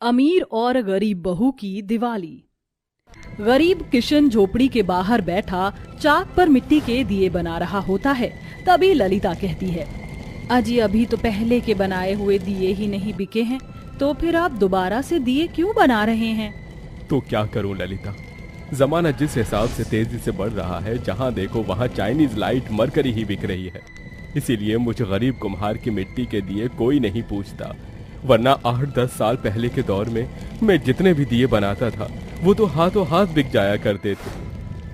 अमीर और गरीब बहू की दिवाली। गरीब किशन झोपड़ी के बाहर बैठा चाक पर मिट्टी के दिए बना रहा होता है। तभी ललिता कहती है, अजी अभी तो पहले के बनाए हुए दिए ही नहीं बिके हैं, तो फिर आप दोबारा से दिए क्यों बना रहे हैं? तो क्या करूं ललिता, जमाना जिस हिसाब से तेजी से बढ़ रहा है, जहां देखो वहां चाइनीज लाइट मरकरी ही बिक रही है। इसीलिए मुझे गरीब कुम्हार की मिट्टी के दिए कोई नहीं पूछता, वरना 8-10 साल पहले के दौर में मैं जितने भी दिए बनाता था वो तो हाथों हाथ बिक जाया करते थे।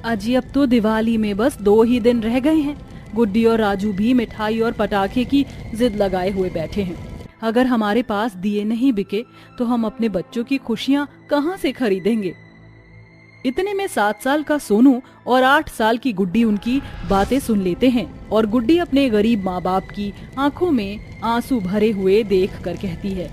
अजी अब तो दिवाली में बस 2 ही दिन रह गए हैं। गुड्डी और राजू भी मिठाई और पटाखे की जिद लगाए हुए बैठे हैं। अगर हमारे पास दिए नहीं बिके तो हम अपने बच्चों की खुशियाँ कहाँ से खरीदेंगे? इतने में 7 साल का सोनू और 8 साल की गुड्डी उनकी बातें सुन लेते हैं और गुड्डी अपने गरीब माँ बाप की आंखों में आंसू भरे हुए देख कर कहती है,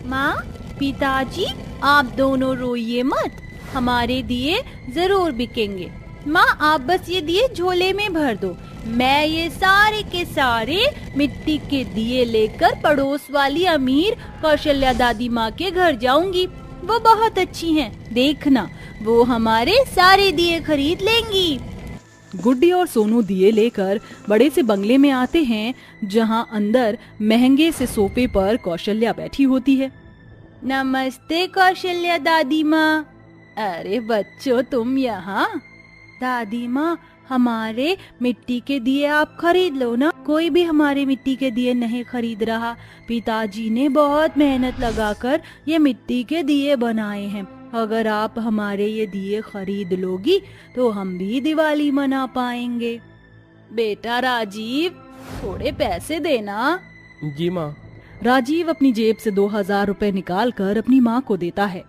माँ, पिताजी, आप दोनों रोइए मत, हमारे दिए जरूर बिकेंगे। माँ, आप बस ये दिए झोले में भर दो, मैं ये सारे के सारे मिट्टी के दिए लेकर पड़ोस वाली अमीर कौशल्या दादी माँ के घर जाऊंगी। वो बहुत अच्छी हैं, देखना वो हमारे सारे दिए खरीद लेंगी। गुड्डी और सोनू दिए लेकर बड़े से बंगले में आते हैं, जहां अंदर महंगे से सोफे पर कौशल्या बैठी होती है। नमस्ते कौशल्या दादी माँ। अरे बच्चों, तुम यहाँ? दादी माँ, हमारे मिट्टी के दिए आप खरीद लो ना। कोई भी हमारे मिट्टी के दिए नहीं खरीद रहा। पिताजी ने बहुत मेहनत लगाकर ये मिट्टी के दिए बनाए हैं। अगर आप हमारे ये दिए खरीद लोगी तो हम भी दिवाली मना पाएंगे। बेटा राजीव, थोड़े पैसे देना। जी माँ। राजीव अपनी जेब से 2000 रुपए निकाल कर अपनी माँ को देता है।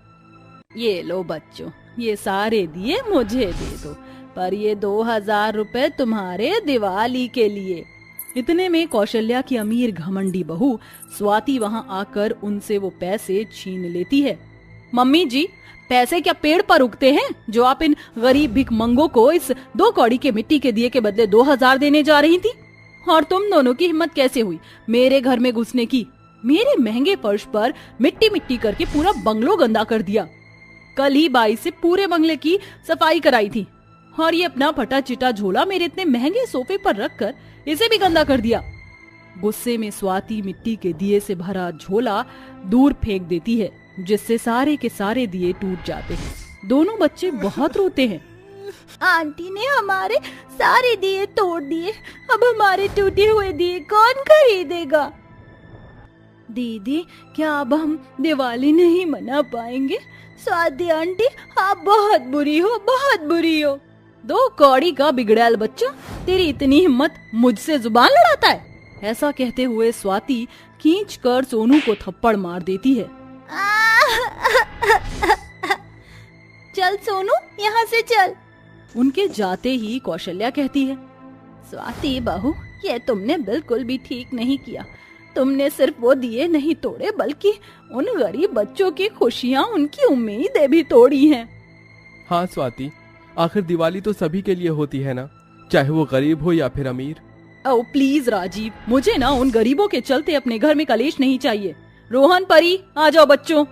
ये लो बच्चों, ये सारे दिए मुझे दे दो, पर ये 2000 रुपए तुम्हारे दिवाली के लिए। इतने में कौशल्या की अमीर घमंडी बहू स्वाति वहां आकर उनसे वो पैसे छीन लेती है। मम्मी जी, पैसे क्या पेड़ पर उगते हैं जो आप इन गरीब भिखमंगों को इस 2 कौड़ी के मिट्टी के दिए के बदले 2000 देने जा रही थी? और तुम दोनों की हिम्मत कैसे हुई मेरे घर में घुसने की? मेरे महंगे फर्श पर मिट्टी मिट्टी करके पूरा बंगलो गंदा कर दिया। कल ही बाई से पूरे बंगले की सफाई कराई थी, और ये अपना फटा चिटा झोला मेरे इतने महंगे सोफे पर रखकर इसे भी गंदा कर दिया। गुस्से में स्वाति मिट्टी के दिए से भरा झोला दूर फेंक देती है, जिससे सारे के सारे दिए टूट जाते हैं। दोनों बच्चे बहुत रोते हैं। आंटी ने हमारे सारे दिए तोड़ दिए, अब हमारे टूटे हुए दिए कौन खरीदेगा? दीदी, क्या अब हम दिवाली नहीं मना पाएंगे? स्वाति आंटी, आप बहुत बुरी हो, बहुत बुरी हो। 2 कौड़ी का बिगड़ैल बच्चा, तेरी इतनी हिम्मत, मुझसे जुबान लड़ाता है? ऐसा कहते हुए स्वाति खींच कर सोनू को थप्पड़ मार देती है। चल सोनू, यहाँ से चल। उनके जाते ही कौशल्या कहती है, स्वाति बहू, ये तुमने बिल्कुल भी ठीक नहीं किया। तुमने सिर्फ वो दिए नहीं तोड़े, बल्कि उन गरीब बच्चों की खुशियाँ, उनकी उम्मीदें भी तोड़ी हैं। हाँ स्वाति, आखिर दिवाली तो सभी के लिए होती है ना, चाहे वो गरीब हो या फिर अमीर। ओ प्लीज राजीव, मुझे ना उन गरीबों के चलते अपने घर में कलेश नहीं चाहिए। रोहन, परी, आ जाओ बच्चों।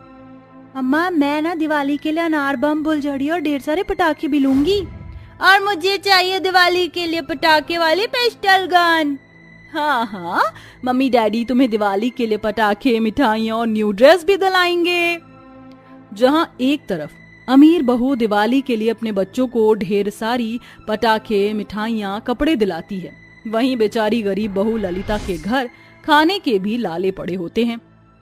अम्मा, मैं ना दिवाली के लिए अनार बम, फुलझड़ी और ढेर सारे पटाखे भी लूंगी। और मुझे चाहिए दिवाली के लिए पटाखे वाली पिस्टल गन। हाँ हाँ, मम्मी डैडी तुम्हें दिवाली के लिए पटाखे, मिठाइयाँ और न्यू ड्रेस भी दिलाएंगे। जहाँ एक तरफ अमीर बहू दिवाली के लिए अपने बच्चों को ढेर सारी पटाखे, मिठाइयाँ, कपड़े दिलाती है, वहीं बेचारी गरीब बहू ललिता के घर खाने के भी लाले पड़े होते हैं।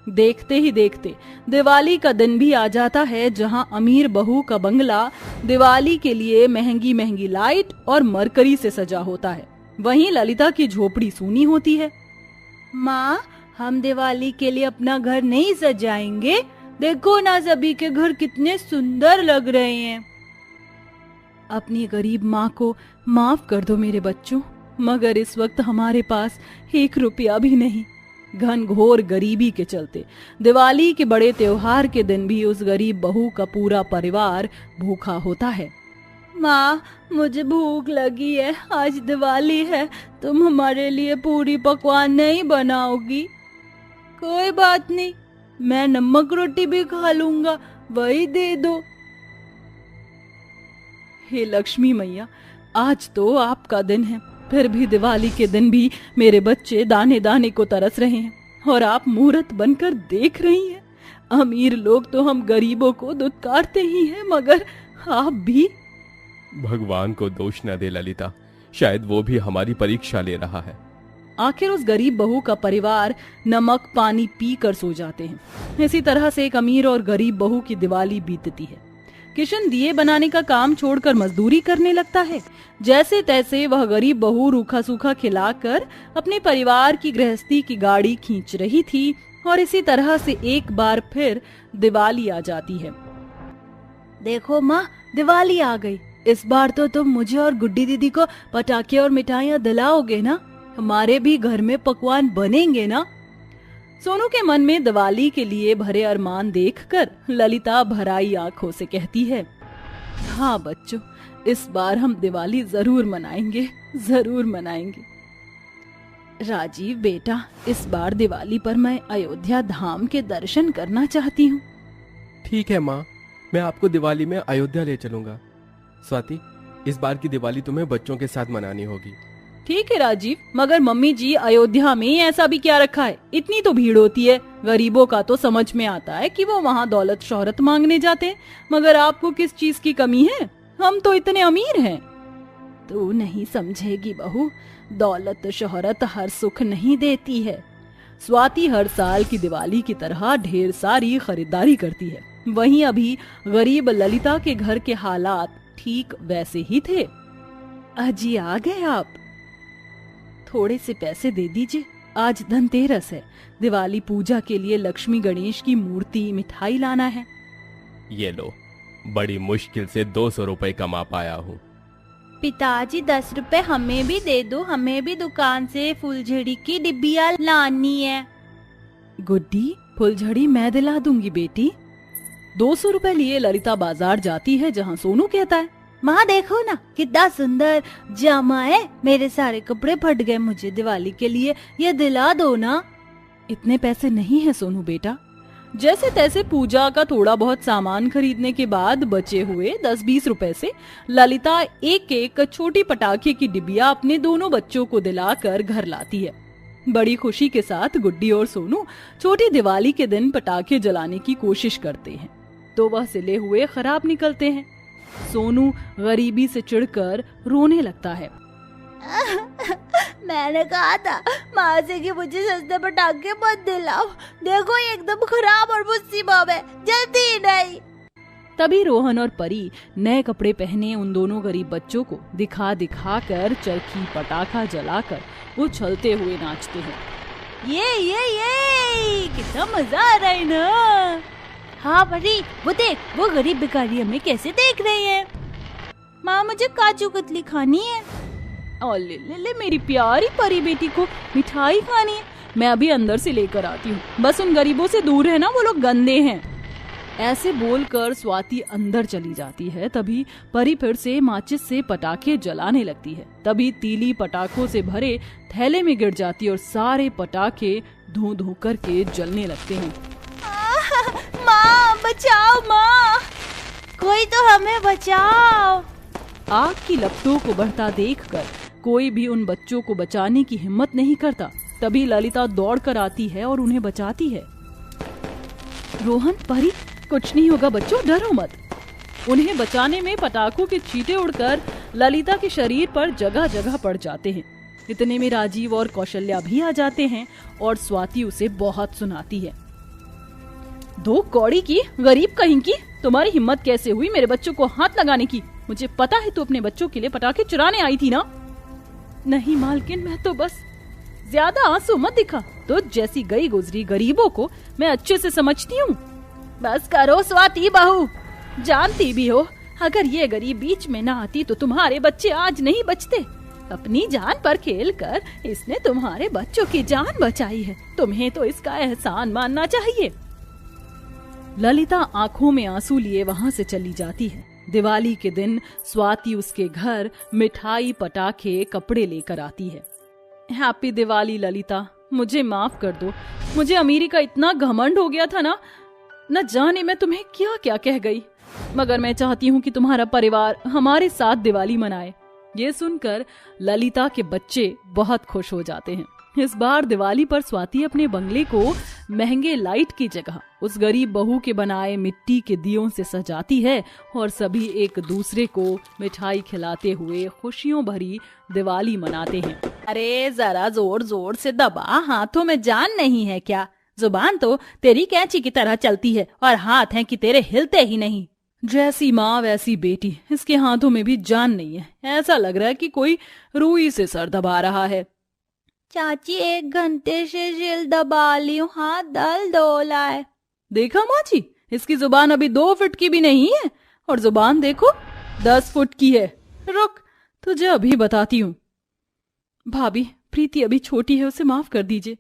देखते ही देखते दिवाली का दिन भी आ जाता है, जहां अमीर बहू का बंगला दिवाली के लिए महंगी महंगी लाइट और मरकरी से सजा होता है, वहीं ललिता की झोपड़ी सूनी होती है। माँ, हम दिवाली के लिए अपना घर नहीं सजाएंगे? देखो ना, सभी के घर कितने सुंदर लग रहे हैं। अपनी गरीब माँ को माफ कर दो मेरे बच्चों, मगर इस वक्त हमारे पास 1 रुपया भी नहीं। घनघोर गरीबी के चलते दिवाली के बड़े त्योहार के दिन भी उस गरीब बहू का पूरा परिवार भूखा होता है। माँ, मुझे भूख लगी है, आज दिवाली है, तुम हमारे लिए पूरी पकवान नहीं बनाओगी? कोई बात नहीं, मैं नमक रोटी भी खा लूंगा, वही दे दो। हे लक्ष्मी मैया, आज तो आपका दिन है, फिर भी दिवाली के दिन भी मेरे बच्चे दाने दाने को तरस रहे हैं और आप मूर्त बनकर देख रही हैं। अमीर लोग तो हम गरीबों को दुत्कारते ही हैं, मगर आप भी। भगवान को दोष न दे ललिता, शायद वो भी हमारी परीक्षा ले रहा है। आखिर उस गरीब बहू का परिवार नमक पानी पी कर सो जाते हैं। इसी तरह से एक अमीर और गरीब बहू की दिवाली बीतती है। किशन दिए बनाने का काम छोड़कर मजदूरी करने लगता है। जैसे तैसे वह गरीब बहू रूखा सूखा खिलाकर अपने परिवार की गृहस्थी की गाड़ी खींच रही थी और इसी तरह से एक बार फिर दिवाली आ जाती है। देखो माँ, दिवाली आ गई। इस बार तो तुम मुझे और गुड्डी दीदी को पटाखे और मिठाइयाँ दिलाओगे ना? हमारे भी घर में पकवान बनेंगे ना? सोनू के मन में दिवाली के लिए भरे अरमान देखकर ललिता भराई आंखों से कहती है, हाँ बच्चों, इस बार हम दिवाली जरूर मनाएंगे, जरूर मनाएंगे। राजीव बेटा, इस बार दिवाली पर मैं अयोध्या धाम के दर्शन करना चाहती हूँ। ठीक है माँ, मैं आपको दिवाली में अयोध्या ले चलूंगा। स्वाति, इस बार की दिवाली तुम्हें बच्चों के साथ मनानी होगी। ठीक है राजीव, मगर मम्मी जी, अयोध्या में ऐसा भी क्या रखा है? इतनी तो भीड़ होती है। गरीबों का तो समझ में आता है कि वो वहाँ दौलत शोहरत मांगने जाते हैं, मगर आपको किस चीज की कमी है? हम तो इतने अमीर हैं। तू नहीं समझेगी बहू, दौलत शोहरत हर सुख नहीं देती है। स्वाति हर साल की दिवाली की तरह ढेर सारी खरीदारी करती है। वहीं अभी गरीब ललिता के घर के हालात ठीक वैसे ही थे। अजी आ गए आप? थोड़े से पैसे दे दीजिए, आज धनतेरस है। दिवाली पूजा के लिए लक्ष्मी गणेश की मूर्ति, मिठाई लाना है। ये लो, बड़ी मुश्किल से 200 रुपए कमा पाया हूँ। पिताजी 10 रुपए हमें भी दे दो, हमें भी दुकान से फुलझड़ी की डिब्बियाँ लानी है। गुड्डी, फुलझड़ी मैं दिला दूंगी बेटी। 200 रुपए लिए ललिता बाजार जाती है, जहाँ सोनू कहता है, माँ देखो ना कितना सुंदर जामा है, मेरे सारे कपड़े फट गए, मुझे दिवाली के लिए ये दिला दो ना। इतने पैसे नहीं है सोनू बेटा। जैसे तैसे पूजा का थोड़ा बहुत सामान खरीदने के बाद बचे हुए 10-20 रुपए से ललिता एक एक छोटी पटाखे की डिबिया अपने दोनों बच्चों को दिलाकर घर लाती है। बड़ी खुशी के साथ गुड्डी और सोनू छोटी दिवाली के दिन पटाखे जलाने की कोशिश करते हैं, तो वह सिले हुए खराब निकलते हैं। सोनू गरीबी से चिढ़कर रोने लगता है। मैंने कहा था माँ से कि मुझे सस्ते पटाखे मत दिलाओ, देखो ये एकदम खराब और मुझसे बम है, जल्दी ही नहीं। तभी रोहन और परी नए कपड़े पहने उन दोनों गरीब बच्चों को दिखा दिखा कर चरखी पटाखा जलाकर उछलते हुए नाचते हैं। ये कितना मजा आ रहा है ना। हाँ परी, वो देख, वो गरीब भिखारी हमें कैसे देख रहे हैं। माँ मुझे काजू कतली खानी है। और ले मेरी प्यारी परी बेटी को मिठाई खानी है। मैं अभी अंदर से लेकर आती हूँ, बस उन गरीबों से दूर रहना, वो लोग गंदे हैं। ऐसे बोलकर स्वाति अंदर चली जाती है। तभी परी फिर से माचिस से पटाखे जलाने लगती है। तभी तीली पटाखों से भरे थैले में गिर जाती है और सारे पटाखे धू धू करके जलने लगते हैं। माँ बचाओ, माँ कोई तो हमें बचाओ। आग की लपटों को बढ़ता देखकर कोई भी उन बच्चों को बचाने की हिम्मत नहीं करता। तभी ललिता दौड़कर आती है और उन्हें बचाती है। रोहन, परी, कुछ नहीं होगा बच्चों, डरो मत। उन्हें बचाने में पटाखों के छींटे उड़कर ललिता के शरीर पर जगह जगह पड़ जाते हैं। इतने में राजीव और कौशल्या भी आ जाते हैं और स्वाति उसे बहुत सुनाती है। दो कौड़ी की गरीब कहीं की, तुम्हारी हिम्मत कैसे हुई मेरे बच्चों को हाथ लगाने की? मुझे पता है तू अपने बच्चों के लिए पटाखे चुराने आई थी ना। नहीं मालकिन, मैं तो बस। ज्यादा आंसू मत दिखा, तो जैसी गई गुजरी गरीबों को मैं अच्छे से समझती हूँ। बस करो स्वाति बहू, जानती भी हो अगर ये गरीब बीच में ना आती तो तुम्हारे बच्चे आज नहीं बचते। अपनी जान पर खेलकर इसने तुम्हारे बच्चों की जान बचाई है, तुम्हें तो इसका एहसान मानना चाहिए। ललिता आंखों में आंसू लिए वहाँ से चली जाती है। दिवाली के दिन स्वाति उसके घर मिठाई, पटाखे, कपड़े लेकर आती है। हैप्पी दिवाली ललिता, मुझे माफ कर दो। मुझे अमीरी का इतना घमंड हो गया था ना, न जाने मैं तुम्हें क्या क्या कह गई। मगर मैं चाहती हूँ कि तुम्हारा परिवार हमारे साथ दिवाली मनाए। ये सुनकर ललिता के बच्चे बहुत खुश हो जाते हैं। इस बार दिवाली पर स्वाति अपने बंगले को महंगे लाइट की जगह उस गरीब बहू के बनाए मिट्टी के दियों से सजाती है और सभी एक दूसरे को मिठाई खिलाते हुए खुशियों भरी दिवाली मनाते हैं। अरे जरा जोर जोर से दबा, हाथों में जान नहीं है क्या? जुबान तो तेरी कैंची की तरह चलती है और हाथ हैं कि तेरे हिलते ही नहीं। जैसी माँ वैसी बेटी, इसके हाथों में भी जान नहीं है। ऐसा लग रहा है कि कोई रुई से सर दबा रहा है। चाची 1 घंटे से सिल दबा ली हूँ, हाथ दल डोला है। देखा माँ जी, इसकी जुबान अभी 2 फुट की भी नहीं है और जुबान देखो 10 फुट की है। रुक, तुझे अभी बताती हूँ। भाभी, प्रीति अभी छोटी है, उसे माफ कर दीजिए।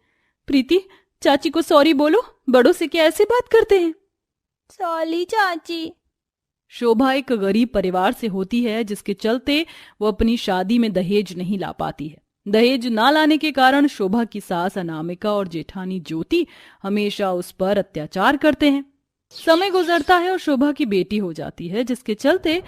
प्रीति, चाची को सॉरी बोलो, बड़ों से क्या ऐसे बात करते हैं? सॉरी चाची। शोभा एक गरीब परिवार से होती है, जिसके चलते वो अपनी शादी में दहेज नहीं ला पाती है। दहेज ना लाने के कारण शोभा की सास अनामिका और जेठानी ज्योति हमेशा उस पर अत्याचार करते हैं। समय गुजरता है और शोभा की बेटी हो जाती है, जिसके चलते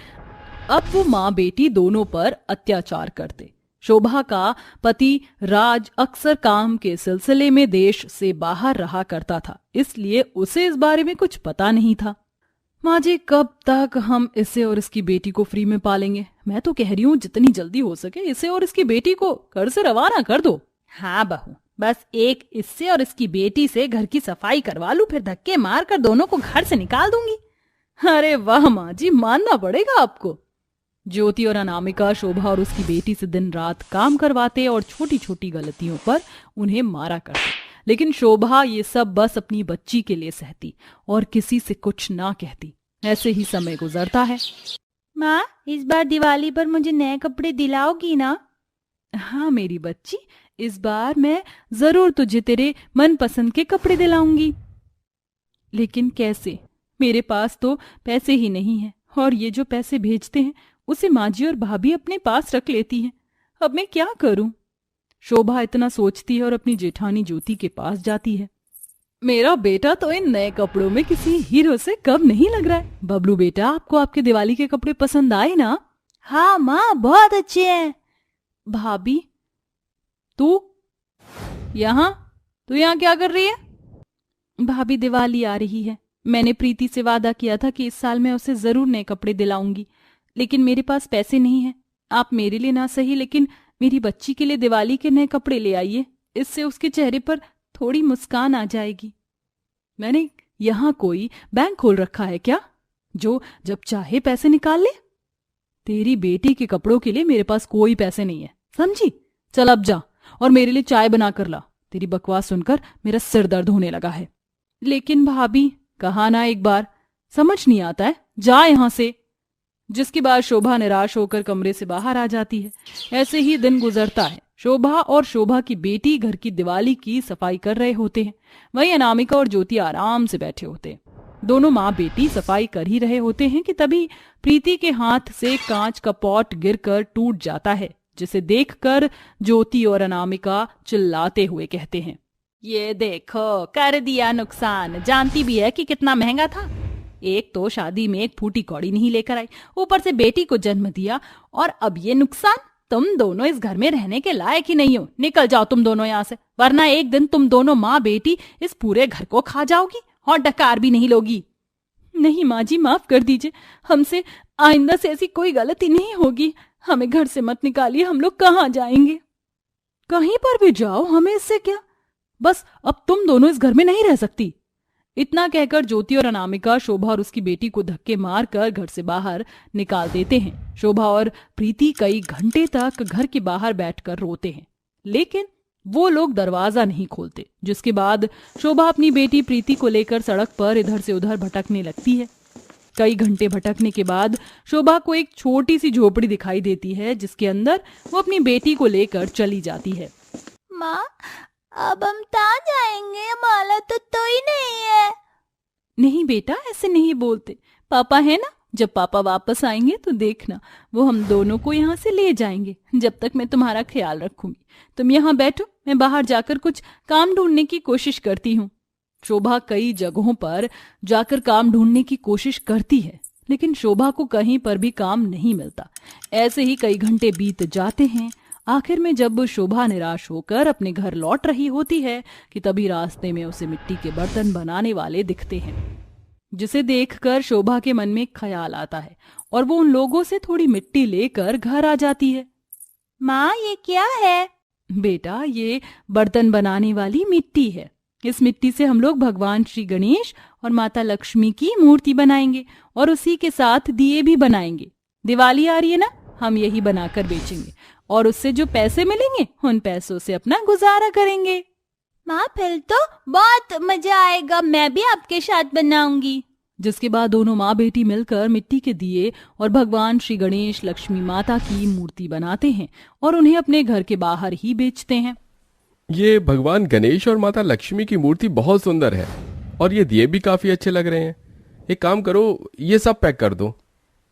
अब वो माँ बेटी दोनों पर अत्याचार करते। शोभा का पति राज अक्सर काम के सिलसिले में देश से बाहर रहा करता था, इसलिए उसे इस बारे में कुछ पता नहीं था। माँ जी, कब तक हम इसे और इसकी बेटी को फ्री में पालेंगे? मैं तो कह रही हूँ जितनी जल्दी हो सके इसे और इसकी बेटी को घर से रवाना कर दो। हाँ बहू, बस एक इससे और इसकी बेटी से घर की सफाई करवा लूं, फिर धक्के मार कर दोनों को घर से निकाल दूंगी। अरे वाह माँ जी, मानना पड़ेगा आपको। ज्योति और अनामिका शोभा और उसकी बेटी से दिन रात काम करवाते और छोटी छोटी गलतियों पर उन्हें मारा करते, लेकिन शोभा ये सब बस अपनी बच्ची के लिए सहती और किसी से कुछ ना कहती। ऐसे ही समय गुजरता है। माँ, इस बार दिवाली पर मुझे नए कपड़े दिलाओगी ना? हाँ मेरी बच्ची, इस बार मैं जरूर तुझे तेरे मनपसंद के कपड़े दिलाऊंगी। लेकिन कैसे? मेरे पास तो पैसे ही नहीं है और ये जो पैसे भेजते हैं उसे माजी और भाभी अपने पास रख लेती हैं। अब मैं क्या करूं? शोभा इतना सोचती है और अपनी जेठानी ज्योति के पास जाती है। मेरा बेटा तो इन नए कपड़ों में किसी हीरो से कम नहीं लग रहा है। बबलू बेटा, आपको आपके दिवाली के कपड़े पसंद आए ना? हाँ माँ, बहुत अच्छे हैं। भाभी, तू यहाँ क्या कर रही है? भाभी, दिवाली आ रही है। मैंने प्रीति से वादा किया था कि इस साल मैं उसे जरूर नए कपड़े दिलाऊंगी, लेकिन मेरे पास पैसे नहीं है। आप मेरे लिए ना सही लेकिन मेरी बच्ची के लिए दिवाली के नए कपड़े ले आइए, इससे उसके चेहरे पर थोड़ी मुस्कान आ जाएगी। मैंने यहाँ कोई बैंक खोल रखा है क्या, जो जब चाहे पैसे निकाल ले? तेरी बेटी के कपड़ों के लिए मेरे पास कोई पैसे नहीं है, समझी? चल अब जा और मेरे लिए चाय बना कर ला। तेरी बकवास सुनकर मेरा सिर दर्द होने लगा है। लेकिन भाभी, कहा ना एक बार, समझ नहीं आता है, जा यहाँ से। जिसके बाद शोभा निराश होकर कमरे से बाहर आ जाती है। ऐसे ही दिन गुजरता है। शोभा और शोभा की बेटी घर की दिवाली की सफाई कर रहे होते हैं, वहीं अनामिका और ज्योति आराम से बैठे होते हैं। दोनों माँ बेटी सफाई कर ही रहे होते हैं कि तभी प्रीति के हाथ से कांच का पॉट गिरकर टूट जाता है, जिसे देखकर ज्योति और अनामिका चिल्लाते हुए कहते हैं, ये देखो, कर दिया नुकसान। जानती भी है कि कितना महंगा था। एक तो शादी में एक फूटी कौड़ी नहीं लेकर आई, ऊपर से बेटी को जन्म दिया और अब ये नुकसान। तुम दोनों इस घर में रहने के लायक ही नहीं हो। निकल जाओ तुम दोनों यहाँ से, वरना एक दिन तुम दोनों माँ बेटी इस पूरे घर को खा जाओगी और डकार भी नहीं लोगी। नहीं माँ जी, माफ कर दीजिए, हमसे आइंदा से ऐसी कोई गलती नहीं होगी। हमें घर से मत निकालिए, हम लोग कहाँ जाएंगे? कहीं पर भी जाओ, हमें इससे क्या। बस अब तुम दोनों इस घर में नहीं रह सकती। इतना कहकर ज्योति और अनामिका शोभा और उसकी बेटी को धक्के मारकर घर से बाहर निकाल देते हैं। शोभा और प्रीति कई घंटे तक घर के बाहर बैठकर रोते हैं, लेकिन वो लोग दरवाजा नहीं खोलते। जिसके बाद शोभा अपनी बेटी प्रीति को लेकर सड़क पर इधर से उधर भटकने लगती है। कई घंटे भटकने के बाद शोभा को एक छोटी सी झोपड़ी दिखाई देती है, जिसके अंदर वो अपनी बेटी को लेकर चली जाती है। माँ, अब हम कहाँ जाएंगे? माला तो ही नहीं है। नहीं बेटा, ऐसे नहीं बोलते। पापा है ना, जब पापा वापस आएंगे तो देखना, वो हम दोनों को यहाँ से ले जाएंगे। जब तक मैं तुम्हारा ख्याल रखूंगी। तुम यहाँ बैठो, मैं बाहर जाकर कुछ काम ढूंढने की कोशिश करती हूँ। शोभा कई जगहों पर जाकर काम ढूंढने की कोशिश करती है, लेकिन शोभा को कहीं पर भी काम नहीं मिलता। ऐसे ही कई घंटे बीत जाते हैं। आखिर में जब शोभा निराश होकर अपने घर लौट रही होती है कि तभी रास्ते में उसे मिट्टी के बर्तन बनाने वाले दिखते हैं, जिसे देखकर शोभा के मन में ख्याल आता है और वो उन लोगों से थोड़ी मिट्टी लेकर घर आ जाती है। माँ, ये क्या है? बेटा, ये बर्तन बनाने वाली मिट्टी है। इस मिट्टी से हम लोग भगवान श्री गणेश और माता लक्ष्मी की मूर्ति बनाएंगे और उसी के साथ दिए भी बनाएंगे। दिवाली आ रही है ना, हम यही बनाकर बेचेंगे और उससे जो पैसे मिलेंगे उन पैसों से अपना गुजारा करेंगे। माँ, फिर तो बहुत मजा आएगा, मैं भी आपके साथ बनाऊंगी। जिसके बाद दोनों माँ बेटी मिलकर मिट्टी के दिए और भगवान श्री गणेश लक्ष्मी माता की मूर्ति बनाते हैं और उन्हें अपने घर के बाहर ही बेचते हैं। ये भगवान गणेश और माता लक्ष्मी की मूर्ति बहुत सुंदर है और ये दिए भी काफी अच्छे लग रहे हैं। एक काम करो, ये सब पैक कर दो।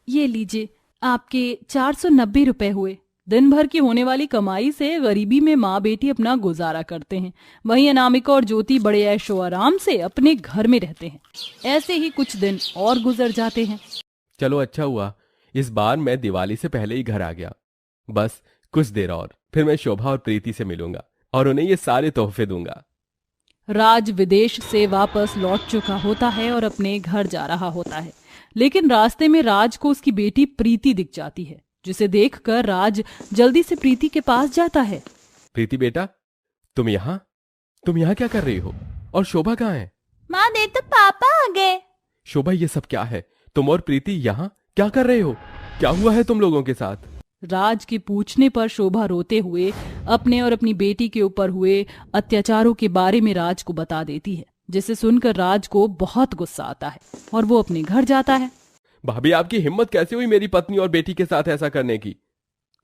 ये लीजिए, आपके 490 रुपए हुए। दिन भर की होने वाली कमाई से गरीबी में माँ बेटी अपना गुजारा करते हैं। वहीं अनामिका और ज्योति बड़े ऐशो आराम से अपने घर में रहते हैं। ऐसे ही कुछ दिन और गुजर जाते हैं। चलो अच्छा हुआ, इस बार मैं दिवाली से पहले ही घर आ गया। बस कुछ देर और, फिर मैं शोभा और प्रीति से मिलूंगा और उन्हें ये सारे तोहफे दूंगा। राज विदेश से वापस लौट चुका होता है और अपने घर जा रहा होता है, लेकिन रास्ते में राज को उसकी बेटी प्रीति दिख जाती है, जिसे देखकर राज जल्दी से प्रीति के पास जाता है। प्रीति बेटा, तुम यहाँ क्या कर रही हो? और शोभा कहाँ है? माँ, दे तो पापा आ गए। शोभा, ये सब क्या है? तुम और प्रीति यहाँ क्या कर रहे हो? क्या हुआ है तुम लोगों के साथ? राज के पूछने पर शोभा रोते हुए अपने और अपनी बेटी के ऊपर हुए अत्याचारों के बारे में राज को बता देती है, जिसे सुनकर राज को बहुत गुस्सा आता है और वो अपने घर जाता है। भाभी, आपकी हिम्मत कैसे हुई मेरी पत्नी और बेटी के साथ ऐसा करने की?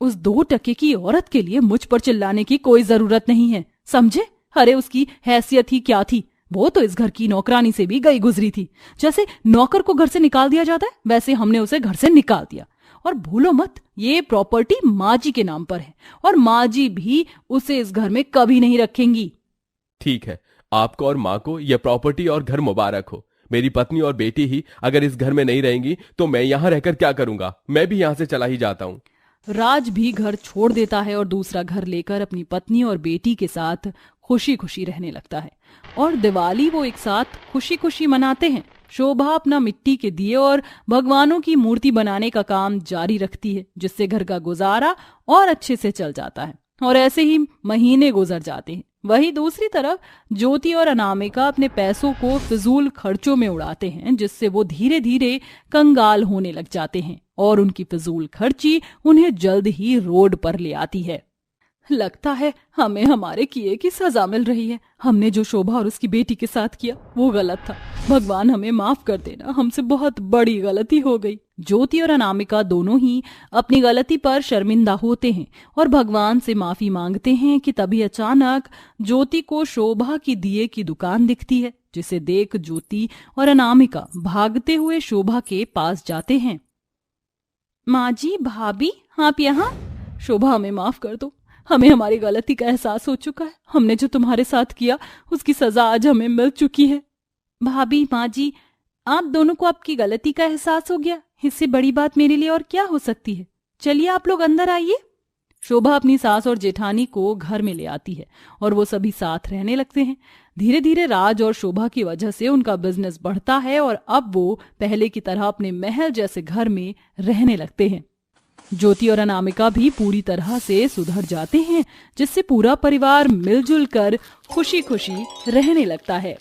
उस 2 टके की औरत के लिए मुझ पर चिल्लाने की कोई जरूरत नहीं है, समझे? अरे उसकी हैसियत ही क्या थी, वो तो इस घर की नौकरानी से भी गई गुजरी थी। जैसे नौकर को घर से निकाल दिया जाता है, वैसे हमने उसे घर से निकाल दिया। और भूलो मत, ये प्रॉपर्टी माँ जी के नाम पर है और माँ जी भी उसे इस घर में कभी नहीं रखेंगी। ठीक है, आपको और माँ को यह प्रॉपर्टी और घर मुबारक हो। मेरी पत्नी और बेटी ही अगर इस घर में नहीं रहेंगी तो मैं यहाँ रहकर क्या करूंगा? मैं भी यहाँ से चला ही जाता हूँ। राज भी घर छोड़ देता है और दूसरा घर लेकर अपनी पत्नी और बेटी के साथ खुशी खुशी रहने लगता है और दिवाली वो एक साथ खुशी खुशी मनाते हैं। शोभा अपना मिट्टी के दिए और भगवानों की मूर्ति बनाने का काम जारी रखती है, जिससे घर का गुजारा और अच्छे से चल जाता है और ऐसे ही महीने गुजर जाते हैं। वहीं दूसरी तरफ ज्योति और अनामिका अपने पैसों को फिजूल खर्चों में उड़ाते हैं, जिससे वो धीरे धीरे कंगाल होने लग जाते हैं और उनकी फिजूल खर्ची उन्हें जल्द ही रोड पर ले आती है। लगता है हमें हमारे किए की सजा मिल रही है। हमने जो शोभा और उसकी बेटी के साथ किया वो गलत था। भगवान हमें माफ कर देना, हमसे बहुत बड़ी गलती हो गई। ज्योति और अनामिका दोनों ही अपनी गलती पर शर्मिंदा होते हैं और भगवान से माफी मांगते हैं कि तभी अचानक ज्योति को शोभा की दिए की दुकान दिखती है, जिसे देख ज्योति और अनामिका भागते हुए शोभा के पास जाते हैं। माँ जी, भाभी, आप यहाँ? शोभा, हमें माफ कर दो, हमें हमारी गलती का एहसास हो चुका है। हमने जो तुम्हारे साथ किया उसकी सजा आज हमें मिल चुकी है। भाभी, माँ जी, आप दोनों को आपकी गलती का एहसास हो गया, इससे बड़ी बात मेरे लिए और क्या हो सकती है। चलिए आप लोग अंदर आइए। शोभा अपनी सास और जेठानी को घर में ले आती है और वो सभी साथ रहने लगते हैं। धीरे धीरे राज और शोभा की वजह से उनका बिजनेस बढ़ता है और अब वो पहले की तरह अपने महल जैसे घर में रहने लगते हैं। ज्योति और अनामिका भी पूरी तरह से सुधर जाते हैं, जिससे पूरा परिवार मिलजुल कर खुशी खुशी रहने लगता है।